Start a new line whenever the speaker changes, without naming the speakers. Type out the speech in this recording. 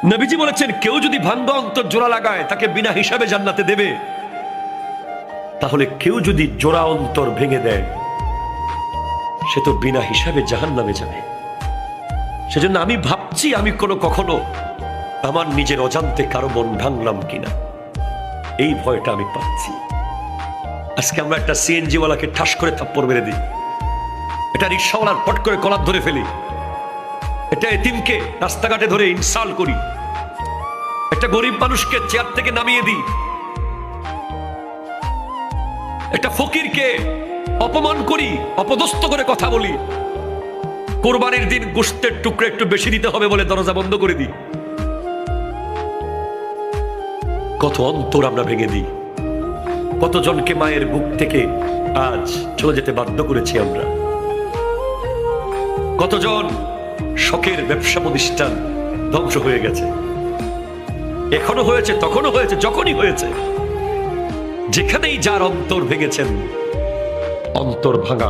নবীজি বলেছেন, কেউ যদি ভাঙ্গা অন্তর জোড়া লাগায় তাকে বিনা হিসাবে জান্নাতে দেবে। তাহলে কেউ যদি জোড়া অন্তর ভেঙে দেয় সে তো বিনা হিসাবে জাহান্নামে যাবে। সেজন্য আমি ভাবছি আমি কখনো আমার নিজের অজান্তে কারো মন ভাঙলাম কিনা, এই ভয়টা আমি পাচ্ছি। আজকে আমরা একটা সিএনজি ওয়ালাকে ঠাস করে থাপ্পড় মেরে দিই, এটা রিক্সাওয়ালার পট করে কলার ধরে ফেলি, এটা এতিমকে রাস্তাঘাটে ধরে ইনসাল্ট করি, একটা গরিব মানুষকে চেয়ার থেকে নামিয়ে দিই, একটা ফকিরকে অপমান করি, অপদস্থ করে কথা বলি, কোরবানির দিন গোশতের টুকরো একটু বেশি দিতে হবে বলে দরজা বন্ধ করে দিই। কত অন্তর আমরা ভেঙে দিই, কতজনকে মায়ের বুক থেকে আজ চলে যেতে বাধ্য করেছি আমরা, কতজন শখের ব্যবসা প্রতিষ্ঠান ধ্বংস হয়ে গেছে, এখনো হয়েছে, তখনও হয়েছে, যখনই হয়েছে। যেখানেই যার অন্তর ভেঙেছেন, অন্তর ভাঙা